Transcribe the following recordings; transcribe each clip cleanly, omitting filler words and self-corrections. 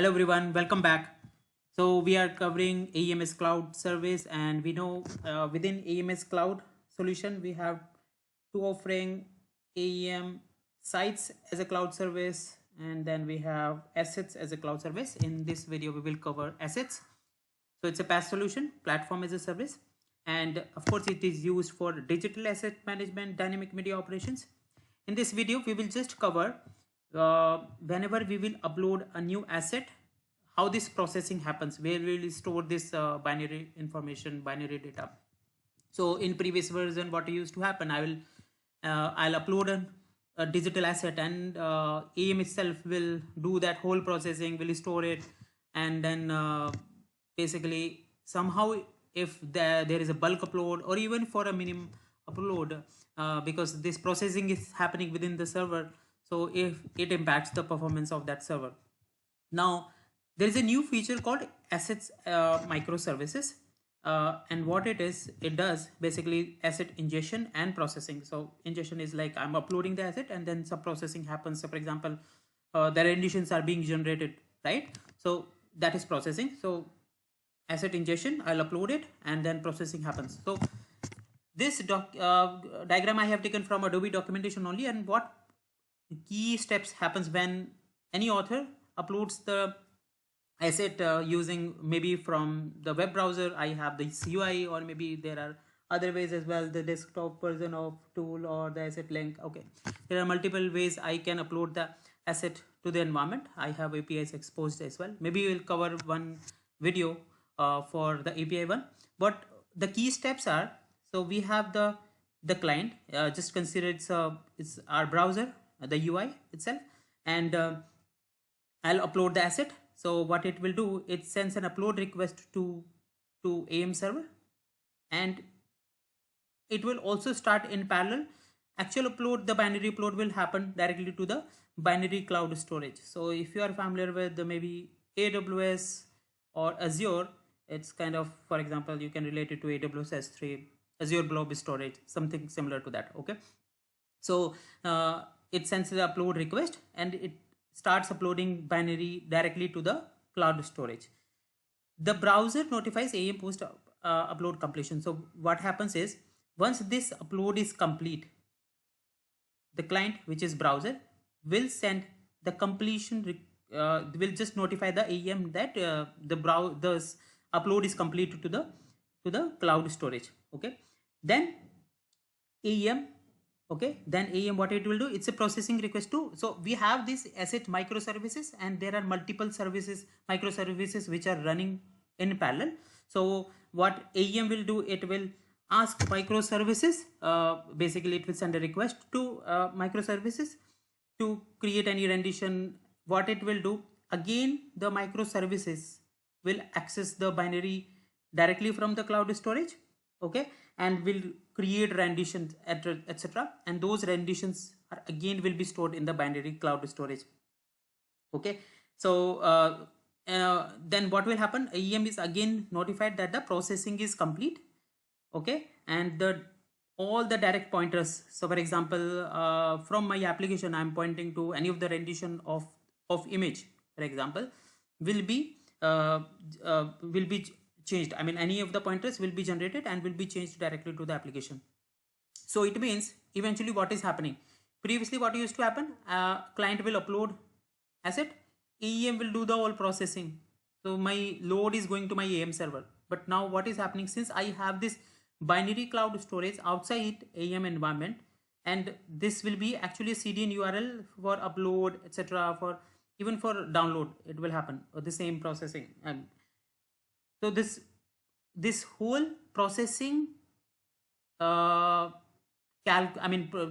Hello everyone, welcome back. So we are covering AEMS cloud service, and we know within AEMS cloud solution we have two offering: AEM sites as a cloud service, and then we have assets as a cloud service. In this video we will cover assets. So it's a PaaS solution, platform as a service, and of course it is used for digital asset management, dynamic media operations. In this video we will just cover whenever we will upload a new asset, how this processing happens, where we will store this binary information, binary data. So in previous version what used to happen, I'll upload a digital asset, and AEM itself will do that whole processing, will store it, and then basically somehow if there is a bulk upload or even for a minimum upload, because this processing is happening within the server, so if it impacts the performance of that server. Now there is a new feature called assets microservices, and what it is, it does basically asset ingestion and processing. So ingestion is like I'm uploading the asset and then some processing happens. So for example, the renditions are being generated, right? So that is processing. So asset ingestion, I'll upload it and then processing happens. So this diagram I have taken from Adobe documentation only, and what key steps happens when any author uploads the asset using maybe from the web browser. I have the CUI, or maybe there are other ways as well, the desktop version of tool or the asset link. Okay, there are multiple ways I can upload the asset to the environment. I have APIs exposed as well. Maybe we'll cover one video for the API one, but the key steps are, so we have the client, just consider it's our browser, the UI itself, and I'll upload the asset. So what it will do, it sends an upload request to AEM server, and it will also start in parallel. Actual upload, the binary upload will happen directly to the binary cloud storage. So if you are familiar with maybe AWS or Azure, it's kind of, for example, you can relate it to AWS S3, Azure Blob Storage, something similar to that. Okay, so it sends the upload request and it starts uploading binary directly to the cloud storage. The browser notifies AEM post upload completion. So what happens is, once this upload is complete, the client, which is browser, will send the completion, will just notify the AEM that the upload is complete to the cloud storage. Okay, then AEM, then AEM, what it will do, it's a processing request too. So we have this asset microservices, and there are multiple services, microservices, which are running in parallel. So what AEM will do, it will ask microservices, basically it will send a request to microservices to create any rendition. What it will do, again the microservices will access the binary directly from the cloud storage, okay, and will create renditions, etc., and those renditions are again will be stored in the binary cloud storage. Okay, so then what will happen, AEM is again notified that the processing is complete. Okay, and all the direct pointers, so for example, from my application I'm pointing to any of the rendition of image, for example, will be changed. I mean, any of the pointers will be generated and will be changed directly to the application. So it means eventually what is happening, previously what used to happen, client will upload asset, AEM will do the whole processing, so my load is going to my AEM server. But now what is happening, since I have this binary cloud storage outside AEM environment, and this will be actually a CDN URL for upload, etc., for even for download, it will happen, or the same processing. And so this whole processing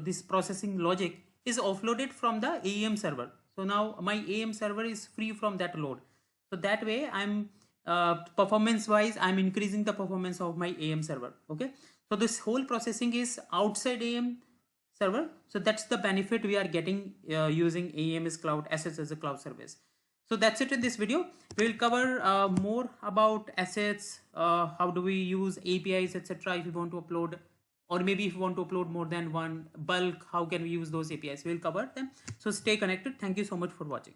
this processing logic is offloaded from the AEM server. So now my AEM server is free from that load. So that way I'm performance wise, I'm increasing the performance of my AEM server. Okay, so this whole processing is outside AEM server. So that's the benefit we are getting using AEM's cloud assets as a cloud service. So that's it in this video. We will cover more about assets, how do we use APIs, etc. if you want to upload, or maybe if you want to upload more than one bulk, how can we use those APIs? We'll cover them. So stay connected. Thank you so much for watching.